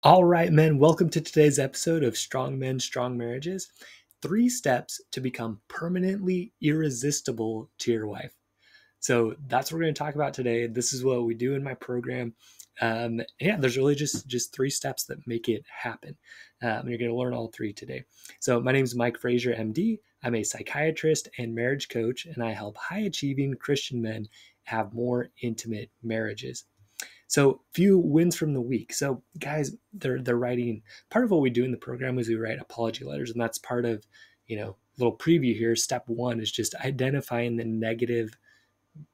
All right, men, welcome to today's episode of Strong Men, Strong Marriages. 3 steps to become permanently irresistible to your wife. So that's what we're going to talk about today. This is what we do in my program. There's really just 3 steps that make it happen. And you're going to learn all 3 today. So my name is Mike Frazier, MD. I'm a psychiatrist and marriage coach, and I help high-achieving Christian men have more intimate marriages. So few wins from the week. So guys, they're writing. Part of what we do in the program is we write apology letters, and that's part of, little preview here. Step 1 is just identifying the negative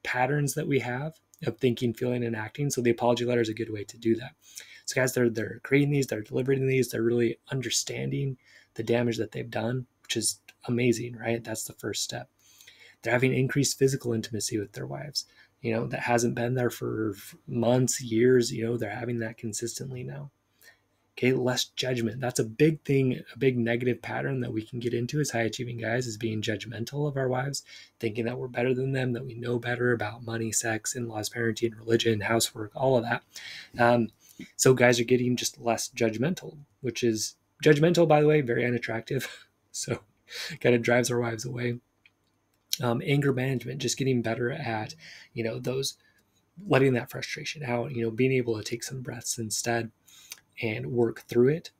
patterns that we have of thinking, feeling, and acting. So the apology letter is a good way to do that. So guys, they're creating these, they're delivering these, they're really understanding the damage that they've done, which is amazing, right? That's the first step. They're having increased physical intimacy with their wives. That hasn't been there for months, years. They're having that consistently now. Okay, less judgment. That's a big thing, a big negative pattern that we can get into as high achieving guys, is being judgmental of our wives, thinking that we're better than them, that we know better about money, sex, in-laws, parenting, religion, housework, all of that. So guys are getting just less judgmental, which is judgmental, by the way, very unattractive. So kind of drives our wives away. Anger management, just getting better at, those, letting that frustration out, being able to take some breaths instead and work through it.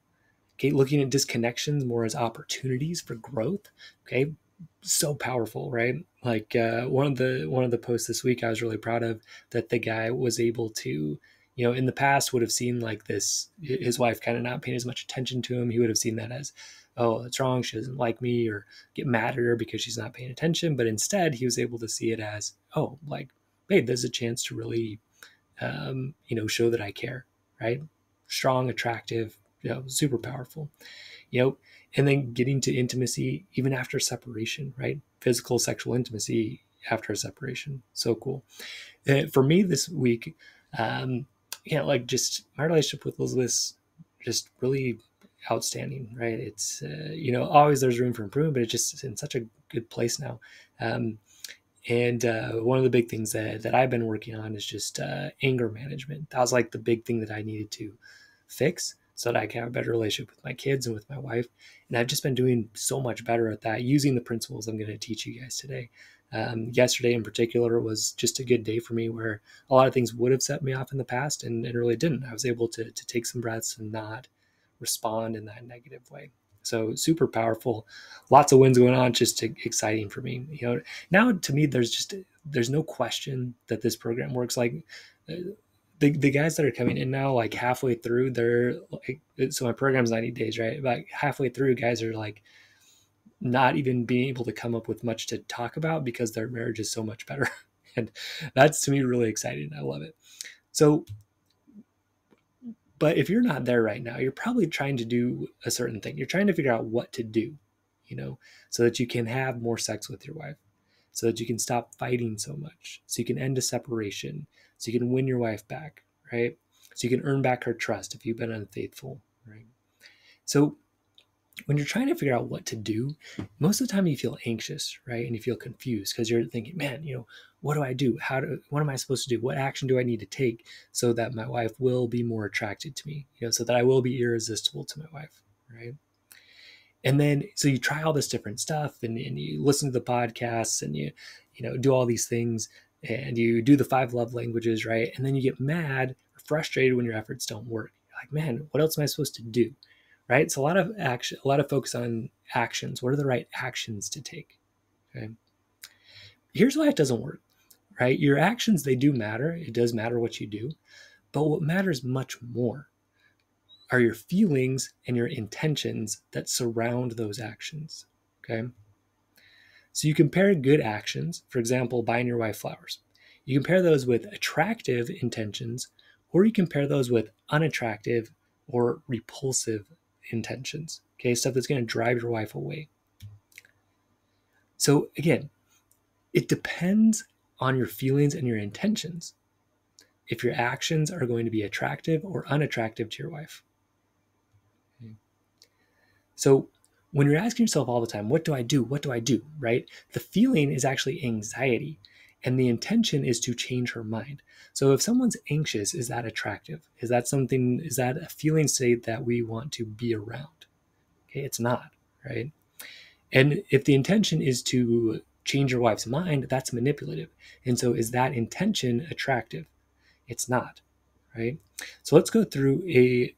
Okay. Looking at disconnections more as opportunities for growth. Okay. So powerful, right? Like one of the posts this week I was really proud of, that the guy was able to, in the past would have seen like this, his wife kind of not paying as much attention to him. He would have seen that as, oh, that's wrong, she doesn't like me, or get mad at her because she's not paying attention. But instead he was able to see it as, oh, like, hey, there's a chance to really, show that I care, right? Strong, attractive, super powerful, and then getting to intimacy even after separation, right? Physical, sexual intimacy after a separation. So cool. For me this week, just my relationship with Elizabeth, just really outstanding, right? It's, always there's room for improvement, but it's just in such a good place now. And one of the big things that I've been working on is just anger management. That was like the big thing that I needed to fix so that I can have a better relationship with my kids and with my wife. And I've just been doing so much better at that, using the principles I'm going to teach you guys today. Yesterday in particular was just a good day for me, where a lot of things would have set me off in the past and really didn't. I was able to take some breaths and not respond in that negative way. So super powerful, lots of wins going on, just exciting for me. Now to me, there's no question that this program works. Like the guys that are coming in now, like halfway through, they're like, so my program's 90 days, right? About halfway through, guys are like not even being able to come up with much to talk about because their marriage is so much better. And that's, to me, really exciting. I love it. So, but if you're not there right now, you're probably trying to do a certain thing. You're trying to figure out what to do, so that you can have more sex with your wife, so that you can stop fighting so much, so you can end a separation, so you can win your wife back, right? So you can earn back her trust if you've been unfaithful, right? So when you're trying to figure out what to do, most of the time you feel anxious, right? And you feel confused because you're thinking, man, what do I do? What am I supposed to do? What action do I need to take so that my wife will be more attracted to me, so that I will be irresistible to my wife, right? And then, so you try all this different stuff, and you listen to the podcasts, and you do all these things, and you do the 5 love languages, right? And then you get mad or frustrated when your efforts don't work. You're like, man, what else am I supposed to do? Right? It's a lot of action, a lot of focus on actions. What are the right actions to take? Okay. Here's why it doesn't work, right? Your actions, they do matter. It does matter what you do. But what matters much more are your feelings and your intentions that surround those actions. Okay. So you compare good actions, for example, buying your wife flowers. You compare those with attractive intentions, or you compare those with unattractive or repulsive intentions. Okay, stuff that's going to drive your wife away. So again, it depends on your feelings and your intentions if your actions are going to be attractive or unattractive to your wife. Okay. So when you're asking yourself all the time, what do I do? What do I do? Right? The feeling is actually anxiety. And the intention is to change her mind. So if someone's anxious, is that attractive? Is that a feeling state that we want to be around? Okay, it's not, right? And if the intention is to change your wife's mind, that's manipulative. And so is that intention attractive? It's not, right? So let's go through an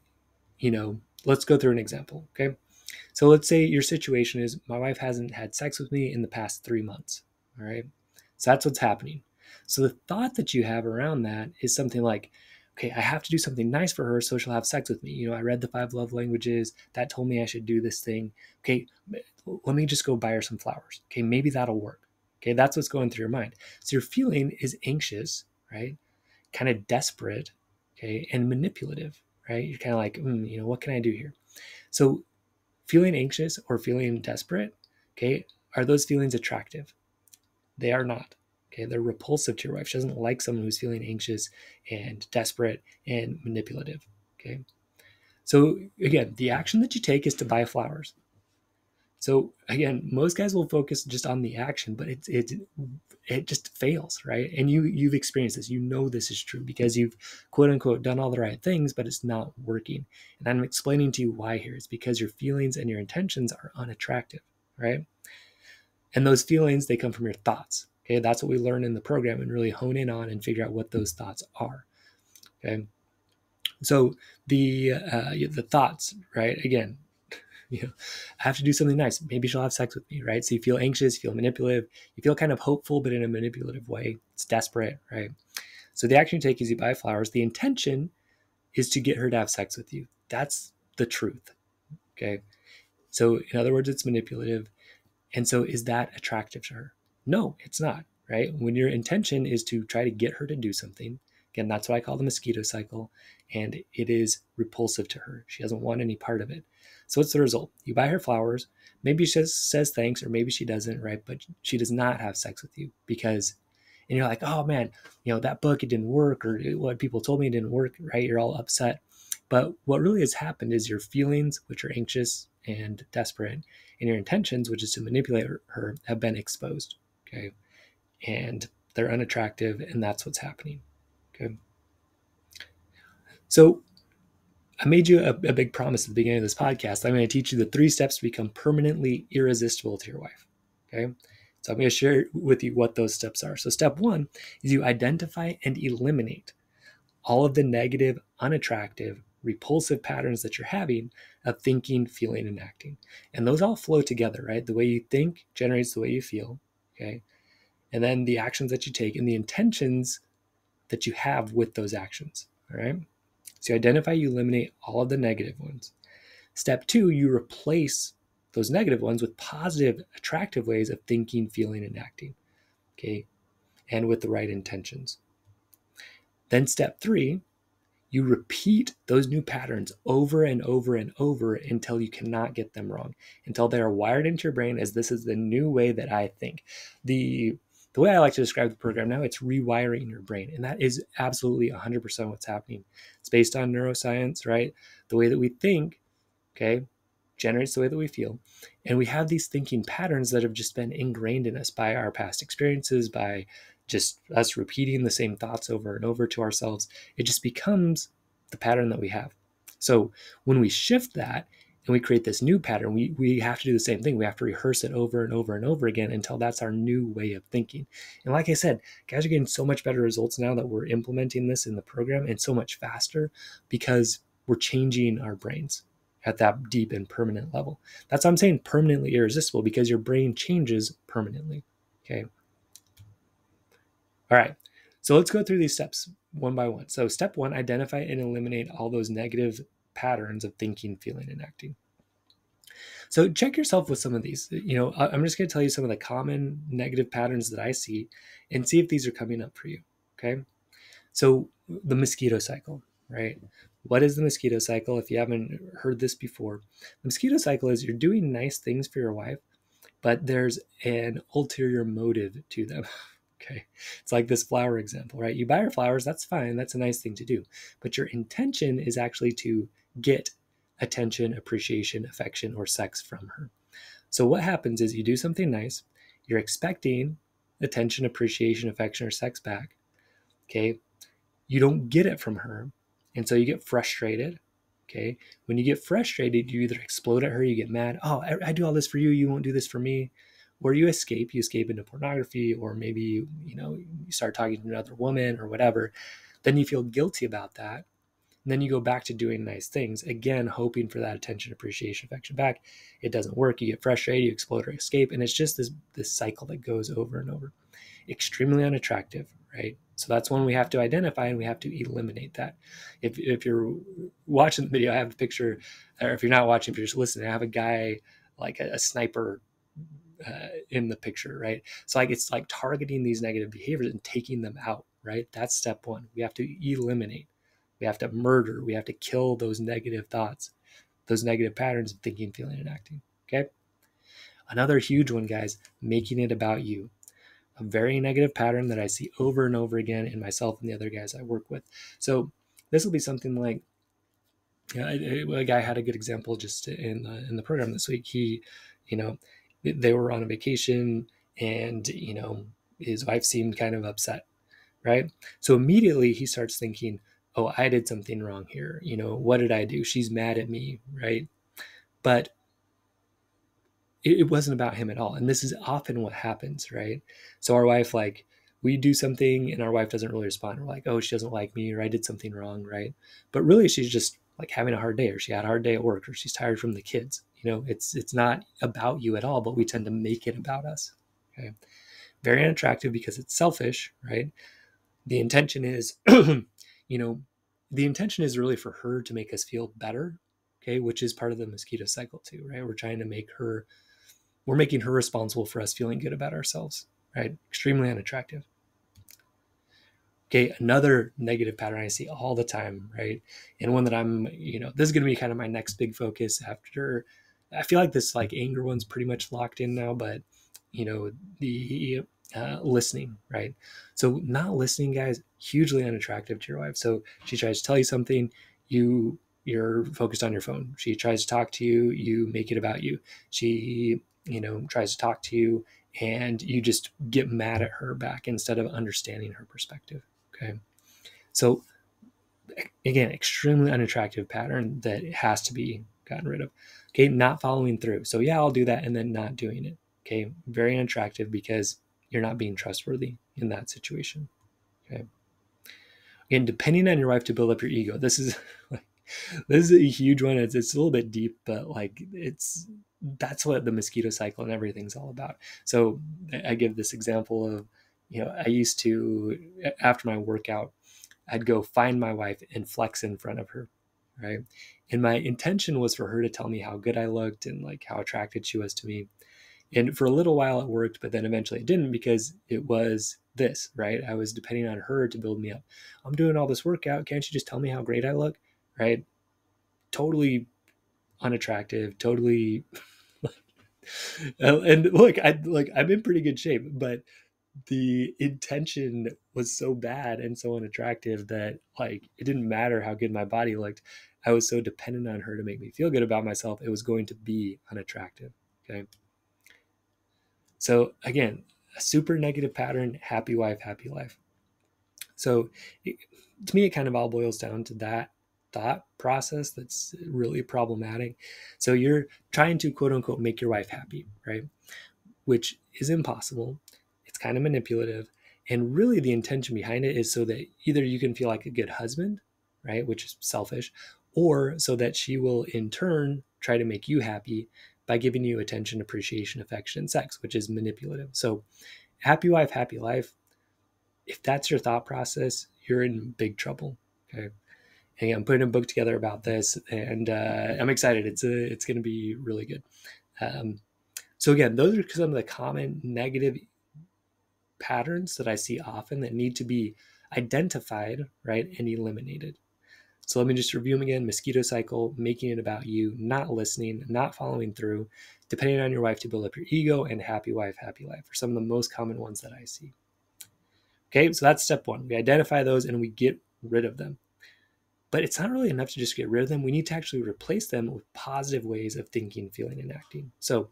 example, okay? So let's say your situation is my wife hasn't had sex with me in the past 3 months, all right? So that's what's happening. So the thought that you have around that is something like, okay, I have to do something nice for her so she'll have sex with me. I read the 5 love languages. That told me I should do this thing. Okay, let me just go buy her some flowers. Okay, maybe that'll work. Okay, that's what's going through your mind. So your feeling is anxious, right? Kind of desperate, okay, and manipulative, right? You're kind of like, what can I do here? So feeling anxious or feeling desperate, okay, are those feelings attractive? They are not. Okay, they're repulsive to your wife. She doesn't like someone who's feeling anxious and desperate and manipulative. Okay, so again, the action that you take is to buy flowers. So again, most guys will focus just on the action, but it just fails, right? And you've experienced this. This is true because you've quote unquote done all the right things, but it's not working. And I'm explaining to you why here. It's because your feelings and your intentions are unattractive, right? And those feelings, they come from your thoughts. Okay, that's what we learn in the program and really hone in on and figure out what those thoughts are. Okay, so the thoughts, right? Again, I have to do something nice. Maybe she'll have sex with me, right? So you feel anxious, you feel manipulative, you feel kind of hopeful, but in a manipulative way. It's desperate, right? So the action you take is you buy flowers. The intention is to get her to have sex with you. That's the truth. Okay. So in other words, it's manipulative. And so is that attractive to her? No, it's not, right? When your intention is to try to get her to do something, again, that's what I call the mosquito cycle, and it is repulsive to her. She doesn't want any part of it. So what's the result? You buy her flowers. Maybe she says thanks, or maybe she doesn't, right? But she does not have sex with you and you're like, oh man, that book, it didn't work, or what people told me it didn't work, right? You're all upset. But what really has happened is your feelings, which are anxious and desperate, and your intentions, which is to manipulate her, have been exposed, okay? And they're unattractive, and that's what's happening, okay? So I made you a big promise at the beginning of this podcast. I'm going to teach you the 3 steps to become permanently irresistible to your wife, okay? So I'm going to share with you what those steps are. So step 1 is you identify and eliminate all of the negative, unattractive, repulsive patterns that you're having of thinking, feeling, and acting. And those all flow together, right? The way you think generates the way you feel, okay? And then the actions that you take and the intentions that you have with those actions, all right? So you identify, you eliminate all of the negative ones. Step 2, you replace those negative ones with positive, attractive ways of thinking, feeling, and acting, okay? And with the right intentions. Then step 3, you repeat those new patterns over and over and over until you cannot get them wrong, until they are wired into your brain as this is the new way that I think. The way I like to describe the program now, it's rewiring your brain. And that is absolutely 100% what's happening. It's based on neuroscience, right? The way that we think, okay, generates the way that we feel. And we have these thinking patterns that have just been ingrained in us by our past experiences, by just us repeating the same thoughts over and over to ourselves. It just becomes the pattern that we have. So when we shift that and we create this new pattern, we have to do the same thing. We have to rehearse it over and over and over again until that's our new way of thinking. And like I said, guys are getting so much better results now that we're implementing this in the program, and so much faster because we're changing our brains at that deep and permanent level. That's why I'm saying permanently irresistible, because your brain changes permanently. Okay. All right. So let's go through these steps one by one. So step 1, identify and eliminate all those negative patterns of thinking, feeling, and acting. So check yourself with some of these. I'm just going to tell you some of the common negative patterns that I see and see if these are coming up for you. Okay. So the mosquito cycle, right? What is the mosquito cycle? If you haven't heard this before, the mosquito cycle is you're doing nice things for your wife, but there's an ulterior motive to them. Okay. It's like this flower example, right? You buy her flowers, that's fine. That's a nice thing to do. But your intention is actually to get attention, appreciation, affection, or sex from her. So what happens is you do something nice, you're expecting attention, appreciation, affection, or sex back, okay, you don't get it from her. And so you get frustrated. Okay. When you get frustrated, you either explode at her, you get mad. Oh, I do all this for you. You won't do this for me. Or you escape into pornography, or maybe, you start talking to another woman or whatever. Then you feel guilty about that. And then you go back to doing nice things, again, hoping for that attention, appreciation, affection back. It doesn't work. You get frustrated, you explode or escape. And it's just this cycle that goes over and over. Extremely unattractive, right? So that's one we have to identify, and we have to eliminate that. If you're watching the video, I have a picture, or if you're not watching, if you're just listening, I have a guy like a sniper in the picture, right? So like it's like targeting these negative behaviors and taking them out, right? That's step one. We have to eliminate. We have to murder. We have to kill those negative thoughts, those negative patterns of thinking, feeling, and acting. Okay. Another huge one, guys, making it about you. A very negative pattern that I see over and over again in myself and the other guys I work with. So this will be something like, a guy had a good example just in the program this week. He, they were on a vacation, and his wife seemed kind of upset, right? So immediately he starts thinking, oh, I did something wrong here. What did I do? She's mad at me, right? But it wasn't about him at all. And this is often what happens, right? So our wife, like, we do something and our wife doesn't really respond. We're like, oh, she doesn't like me, or I did something wrong, right? But really she's just like having a hard day, or she had a hard day at work, or she's tired from the kids. It's not about you at all, but we tend to make it about us. Okay. Very unattractive because it's selfish, right? The intention is, the intention is really for her to make us feel better, okay, which is part of the mosquito cycle too, right? We're making her responsible for us feeling good about ourselves, right? Extremely unattractive. Okay, another negative pattern I see all the time, right? And one that this is going to be kind of my next big focus after. I feel like this like anger one's pretty much locked in now, but the listening, right? So not listening, guys, hugely unattractive to your wife. So she tries to tell you something, you're focused on your phone. She tries to talk to you, you make it about you. She tries to talk to you, and you just get mad at her back instead of understanding her perspective. Okay. So again, extremely unattractive pattern that has to be gotten rid of. Okay. Not following through. So yeah, I'll do that, and then not doing it. Okay. Very unattractive because you're not being trustworthy in that situation. Okay. Again, depending on your wife to build up your ego. This is a huge one. It's a little bit deep, but like that's what the mosquito cycle and everything's all about. So I give this example of, I used to, after my workout, I'd go find my wife and flex in front of her, right? And my intention was for her to tell me how good I looked and like how attracted she was to me. And for a little while it worked, but then eventually it didn't, because it was this, right? I was depending on her to build me up. I'm doing all this workout. Can't you just tell me how great I look? Right? Totally unattractive, totally. And look, I'm in pretty good shape, but the intention was so bad and so unattractive that like it didn't matter how good my body looked. I was so dependent on her to make me feel good about myself. It was going to be unattractive. Okay. So again, a super negative pattern, happy wife, happy life. So to me, it kind of all boils down to that thought process that's really problematic. So you're trying to quote unquote make your wife happy, right? Which is impossible. It's kind of manipulative. And really the intention behind it is so that either you can feel like a good husband, right? Which is selfish, or so that she will in turn try to make you happy by giving you attention, appreciation, affection, and sex, which is manipulative. So happy wife, happy life. If that's your thought process, you're in big trouble. Okay. And I'm putting a book together about this, and I'm excited. It's going to be really good. So again, those are some of the common negative patterns that I see often that need to be identified, right, and eliminated. So let me just review them again. Mosquito cycle, making it about you, not listening, not following through, depending on your wife to build up your ego, and happy wife, happy life are some of the most common ones that I see. Okay, so that's step one. We identify those and we get rid of them. But it's not really enough to just get rid of them. We need to actually replace them with positive ways of thinking, feeling, and acting. So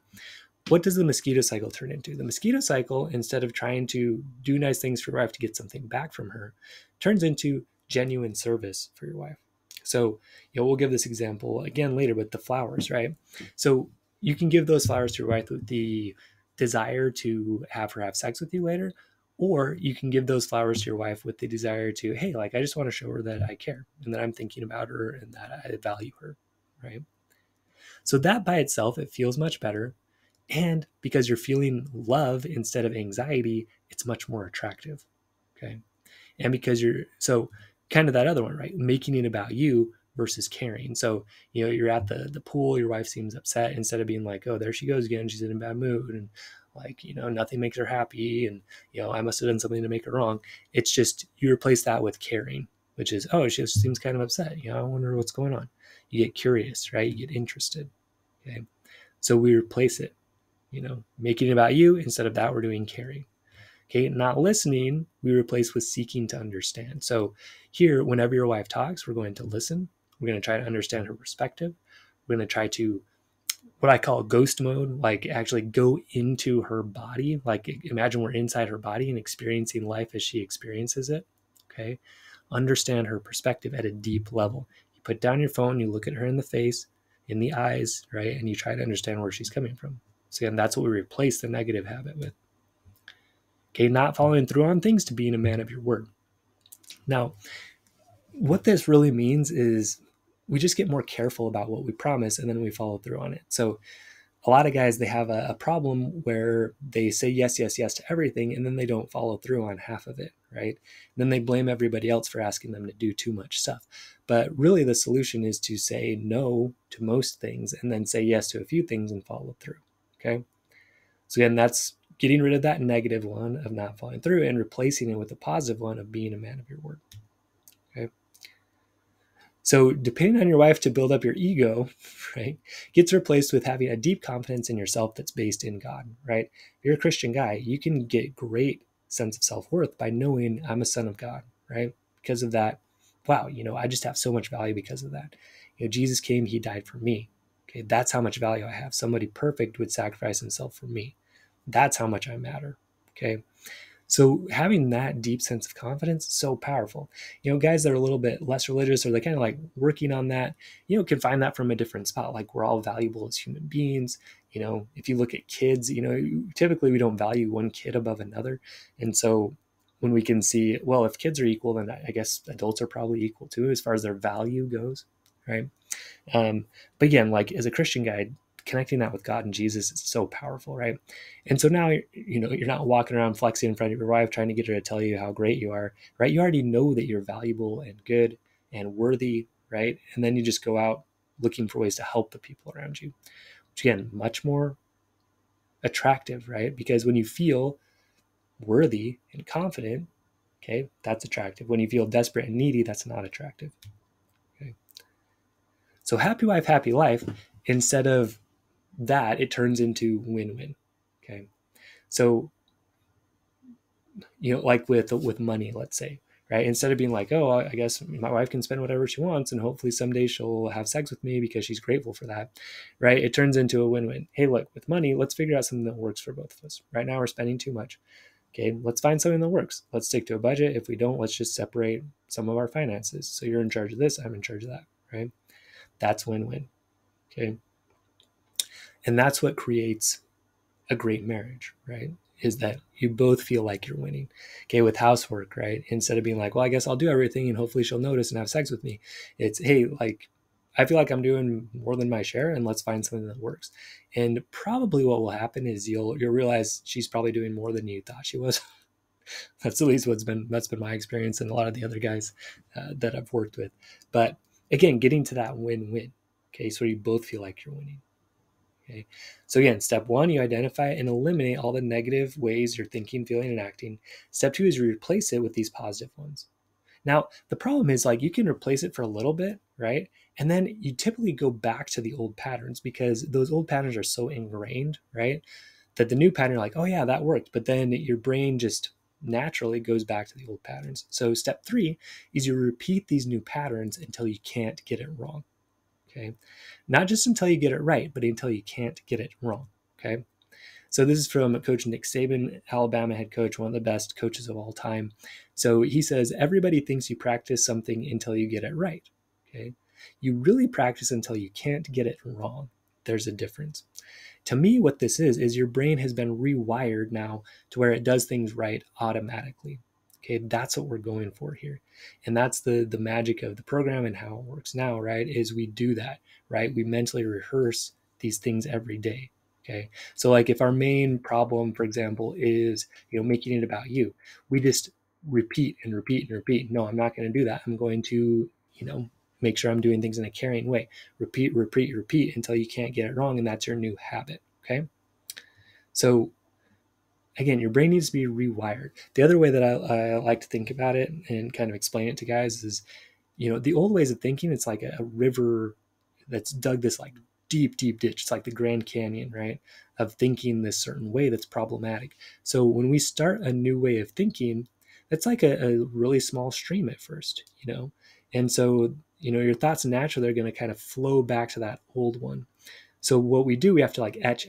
what does the mosquito cycle turn into? The mosquito cycle, instead of trying to do nice things for your wife to get something back from her, turns into genuine service for your wife. So, we'll give this example again later with the flowers, right? So you can give those flowers to your wife with the desire to have her have sex with you later, or you can give those flowers to your wife with the desire to, hey, like, I just want to show her that I care and that I'm thinking about her and that I value her, right? So that by itself, it feels much better. And because you're feeling love instead of anxiety, it's much more attractive. Okay. And because so kind of that other one, right? Making it about you versus caring. So, you're at the pool, your wife seems upset, instead of being like, oh, there she goes again. She's in a bad mood. And like, nothing makes her happy. And, I must have done something to make her wrong. It's just, you replace that with caring, which is, oh, she just seems kind of upset. I wonder what's going on. You get curious, right? You get interested. Okay. So we replace it, making it about you. Instead of that, we're doing caring. Okay, not listening, we replace with seeking to understand. So here, whenever your wife talks, we're going to listen. We're going to try to understand her perspective. We're going to try to, what I call ghost mode, like actually go into her body. Like imagine we're inside her body and experiencing life as she experiences it. Okay, understand her perspective at a deep level. You put down your phone, you look at her in the face, in the eyes, right? And you try to understand where she's coming from. So again, that's what we replace the negative habit with. Okay, not following through on things to being a man of your word. Now, what this really means is we just get more careful about what we promise and then we follow through on it. So a lot of guys, they have a problem where they say yes, yes, yes to everything, and then they don't follow through on half of it, right? And then they blame everybody else for asking them to do too much stuff. But really the solution is to say no to most things and then say yes to a few things and follow through, okay? So again, that's getting rid of that negative one of not following through and replacing it with a positive one of being a man of your word. Okay. So depending on your wife to build up your ego, right, gets replaced with having a deep confidence in yourself that's based in God, right? If you're a Christian guy, you can get great sense of self-worth by knowing I'm a son of God, right? Because of that, wow, I just have so much value because of that. Jesus came, he died for me. Okay, that's how much value I have. Somebody perfect would sacrifice himself for me. That's how much I matter. Okay. So having that deep sense of confidence is so powerful. Guys that are a little bit less religious or they're kind of like working on that, can find that from a different spot. Like we're all valuable as human beings. If you look at kids, typically we don't value one kid above another. And so when we can see, well, if kids are equal, then I guess adults are probably equal too, as far as their value goes. Right. But again, like as a Christian guy, connecting that with God and Jesus is so powerful, right? And so now, you're not walking around flexing in front of your wife, trying to get her to tell you how great you are, right? You already know that you're valuable and good and worthy, right? And then you just go out looking for ways to help the people around you, which again, much more attractive, right? Because when you feel worthy and confident, okay, that's attractive. When you feel desperate and needy, that's not attractive. Okay. So happy wife, happy life, instead of that, it turns into win-win. Okay. So, like with money, let's say, right? Instead of being like, oh, I guess my wife can spend whatever she wants and hopefully someday she'll have sex with me because she's grateful for that, right? It turns into a win-win. Hey, look, with money, let's figure out something that works for both of us. Right now we're spending too much. Okay, let's find something that works. Let's stick to a budget. If we don't, let's just separate some of our finances. So you're in charge of this, I'm in charge of that, right? That's win-win. Okay. And that's what creates a great marriage, right? Is that you both feel like you're winning. Okay, with housework, right? Instead of being like, well, I guess I'll do everything and hopefully she'll notice and have sex with me. It's, hey, like, I feel like I'm doing more than my share and let's find something that works. And probably what will happen is you'll realize she's probably doing more than you thought she was. That's at least that's been my experience and a lot of the other guys that I've worked with. But again, getting to that win-win. Okay, so you both feel like you're winning. Okay. So again, step one, you identify and eliminate all the negative ways you're thinking, feeling, and acting. Step two is you replace it with these positive ones. Now, the problem is like you can replace it for a little bit, right? And then you typically go back to the old patterns because those old patterns are so ingrained, right? That the new pattern, you're like, oh yeah, that worked. But then your brain just naturally goes back to the old patterns. So step three is you repeat these new patterns until you can't get it wrong. Okay. Not just until you get it right, but until you can't get it wrong. Okay. So this is from Coach Nick Saban, Alabama head coach, one of the best coaches of all time. So he says, everybody thinks you practice something until you get it right. Okay. You really practice until you can't get it wrong. There's a difference. To me, what this is your brain has been rewired now to where it does things right automatically. Okay, that's what we're going for here. And that's the magic of the program and how it works now, right? Is we do that, right? We mentally rehearse these things every day. Okay. So like if our main problem, for example, is, making it about you, we just repeat and repeat and repeat. No, I'm not going to do that. I'm going to, make sure I'm doing things in a caring way. Repeat, repeat, repeat until you can't get it wrong. And that's your new habit. Okay. So again, your brain needs to be rewired. The other way that I like to think about it and kind of explain it to guys is, the old ways of thinking, it's like a river that's dug this like deep, deep ditch. It's like the Grand Canyon, right? Of thinking this certain way that's problematic. So when we start a new way of thinking, it's like a really small stream at first, And so, your thoughts naturally are going to kind of flow back to that old one. So what we do, we have to like etch,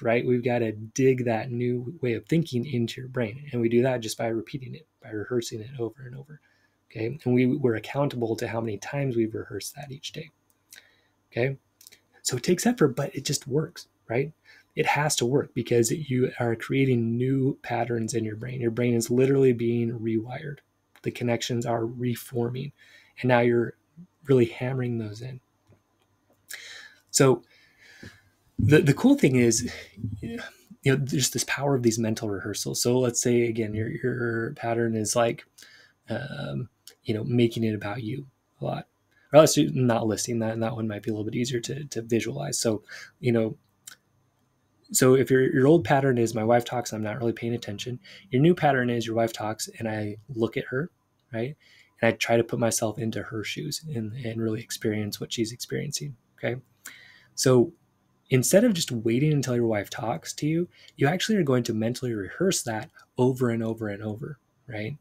right? We've got to dig that new way of thinking into your brain. And we do that just by repeating it, by rehearsing it over and over. Okay. And we're accountable to how many times we've rehearsed that each day. Okay. So it takes effort, but it just works, right? It has to work because you are creating new patterns in your brain. Your brain is literally being rewired. The connections are reforming. And now you're really hammering those in. So the cool thing is, there's this power of these mental rehearsals. So let's say, again, your pattern is like, making it about you a lot. Or else you're not listing that, and that one might be a little bit easier to visualize. So, so if your old pattern is my wife talks, I'm not really paying attention. Your new pattern is your wife talks and I look at her, right? And I try to put myself into her shoes and really experience what she's experiencing. Okay. So instead of just waiting until your wife talks to you, you actually are going to mentally rehearse that over and over and over, right?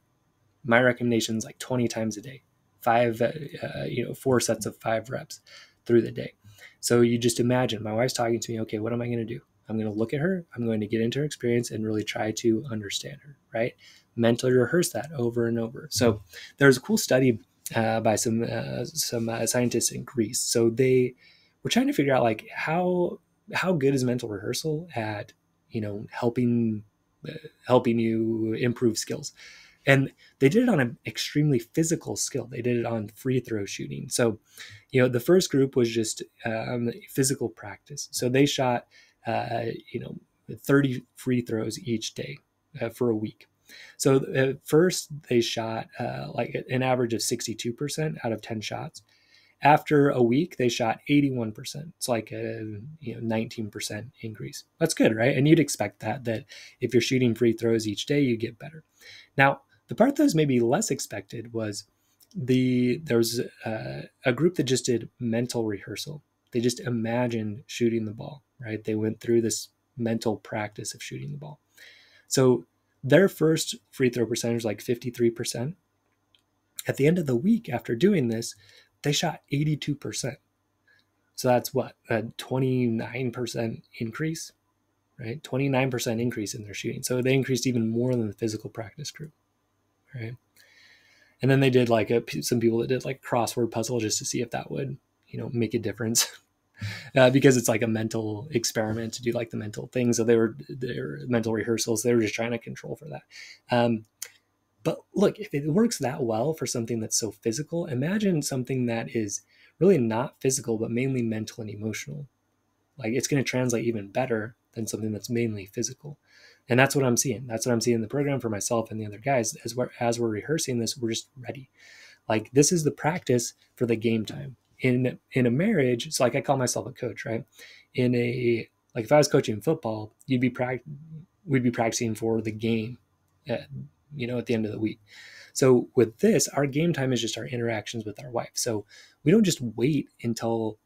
My recommendation is like 20 times a day, 4 sets of 5 reps through the day. So you just imagine my wife's talking to me. Okay, what am I going to do? I'm going to look at her. I'm going to get into her experience and really try to understand her, right? Mentally rehearse that over and over. So there's a cool study by some scientists in Greece. So they were trying to figure out like how good is mental rehearsal at helping you improve skills. And they did it on an extremely physical skill. They did it on free throw shooting. So, the first group was just physical practice. So they shot, 30 free throws each day for a week. So at first they shot like an average of 62% out of 10 shots. After a week, they shot 81%. It's like a 19% increase. That's good, right? And you'd expect that if you're shooting free throws each day, you get better. Now, the part that was maybe less expected was there was a group that just did mental rehearsal. They just imagined shooting the ball, right? They went through this mental practice of shooting the ball. So their first free throw percentage was like 53%. At the end of the week, after doing this, they shot 82%. So that's what, a 29% increase, right? 29% increase in their shooting. So they increased even more than the physical practice group, right? And then they did like some people that did like crossword puzzle just to see if that would, make a difference. Because it's like a mental experiment to do like the mental things. So their mental rehearsals, they were just trying to control for that. But look, if it works that well for something that's so physical, imagine something that is really not physical, but mainly mental and emotional. Like it's going to translate even better than something that's mainly physical. And that's what I'm seeing. That's what I'm seeing in the program for myself and the other guys. As we're rehearsing this, we're just ready. Like this is the practice for the game time. In a marriage, it's like I call myself a coach, right? Like if I was coaching football, we'd be practicing for the game, at the end of the week. So with this, our game time is just our interactions with our wife. So we don't just wait until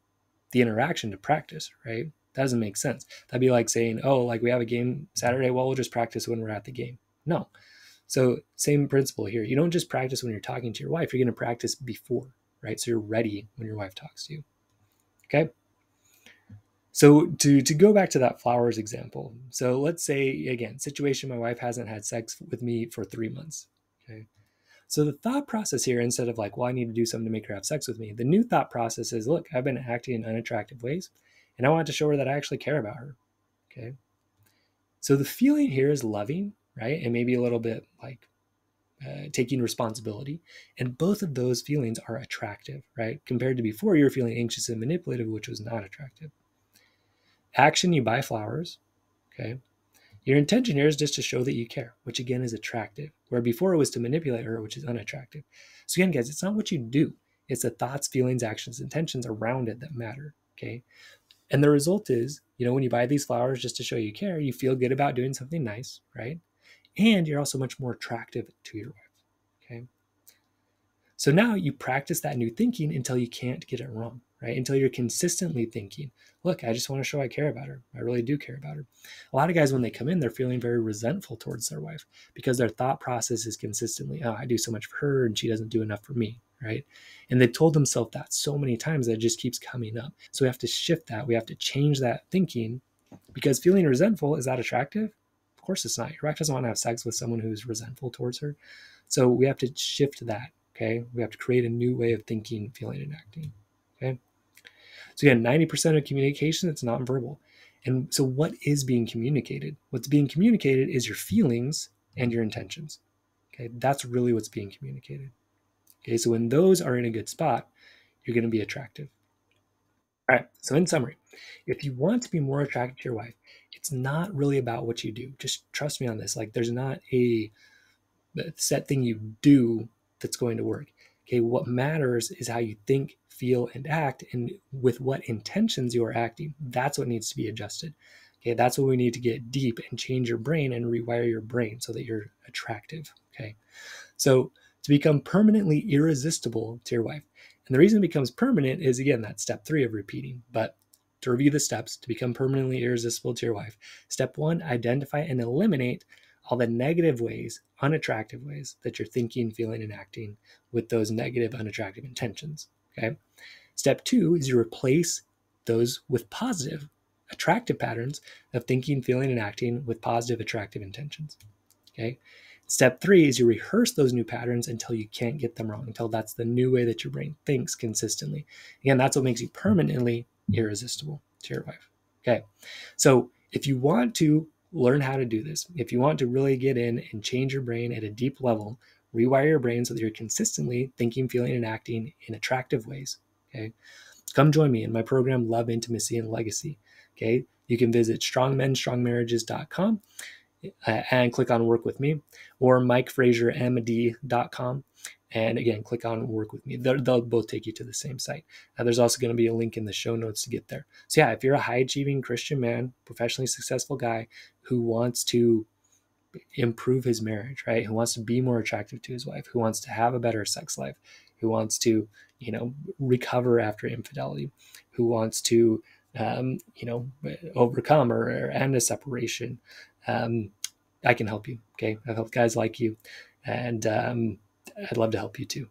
the interaction to practice, right? That doesn't make sense. That'd be like saying, oh, like we have a game Saturday, well, we'll just practice when we're at the game. No. So same principle here. You don't just practice when you're talking to your wife, you're going to practice before, right? So you're ready when your wife talks to you. Okay. So to go back to that flowers example, so let's say, again, situation, my wife hasn't had sex with me for 3 months. Okay. So the thought process here, instead of like, well, I need to do something to make her have sex with me, the new thought process is, look, I've been acting in unattractive ways, and I want to show her that I actually care about her. Okay. So the feeling here is loving, right? And maybe a little bit like taking responsibility. And both of those feelings are attractive, right? Compared to before, you were feeling anxious and manipulative, which was not attractive. Action, you buy flowers. Okay. Your intention here is just to show that you care, which again is attractive, where before it was to manipulate her, which is unattractive. So again, guys, it's not what you do. It's the thoughts, feelings, actions, intentions around it that matter. Okay. And the result is, when you buy these flowers just to show you care, you feel good about doing something nice, right? And you're also much more attractive to your wife. Okay. So now you practice that new thinking until you can't get it wrong, right? Until you're consistently thinking, look, I just want to show I care about her. I really do care about her. A lot of guys, when they come in, they're feeling very resentful towards their wife because their thought process is consistently, oh, I do so much for her and she doesn't do enough for me, right? And they've told themselves that so many times that it just keeps coming up. So we have to shift that. We have to change that thinking, because feeling resentful, is that attractive? Of course it's not. Your wife doesn't want to have sex with someone who's resentful towards her. So we have to shift that. Okay. We have to create a new way of thinking, feeling, and acting. Okay. So again, 90% of communication, it's nonverbal. And so what is being communicated? What's being communicated is your feelings and your intentions. Okay. That's really what's being communicated. Okay. So when those are in a good spot, you're going to be attractive. All right. So in summary, if you want to be more attracted to your wife, it's not really about what you do. Just trust me on this. Like, there's not a set thing you do that's going to work. Okay. What matters is how you think, feel, and act, and with what intentions you are acting. That's what needs to be adjusted. Okay. That's what we need to get deep and change your brain and rewire your brain so that you're attractive. Okay. So to become permanently irresistible to your wife. And the reason it becomes permanent is, again, that step 3 of repeating. But to review the steps to become permanently irresistible to your wife, step 1, identify and eliminate all the negative ways, unattractive ways that you're thinking, feeling, and acting with those negative, unattractive intentions. Okay. Step 2 is you replace those with positive, attractive patterns of thinking, feeling, and acting with positive, attractive intentions. Okay. Step 3 is you rehearse those new patterns until you can't get them wrong, until that's the new way that your brain thinks consistently. Again, that's what makes you permanently irresistible to your wife. Okay. So if you want to learn how to do this, if you want to really get in and change your brain at a deep level, rewire your brain so that you're consistently thinking, feeling, and acting in attractive ways. Okay. Come join me in my program, Love, Intimacy, and Legacy. Okay. You can visit strongmenstrongmarriages.com and click on work with me, or mikefraziermd.com. And again, click on work with me. They'll both take you to the same site. There's also going to be a link in the show notes to get there. So yeah, if you're a high achieving Christian man, professionally successful guy who wants to improve his marriage, right? Who wants to be more attractive to his wife, who wants to have a better sex life, who wants to, recover after infidelity, who wants to, overcome or end a separation, I can help you. Okay. I've helped guys like you, and I'd love to help you too.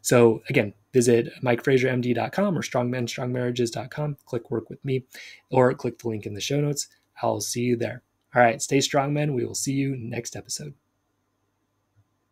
So again, visit mikefraziermd.com or strongmenstrongmarriages.com, click work with me, or click the link in the show notes. I'll see you there. All right. Stay strong, men. We will see you next episode.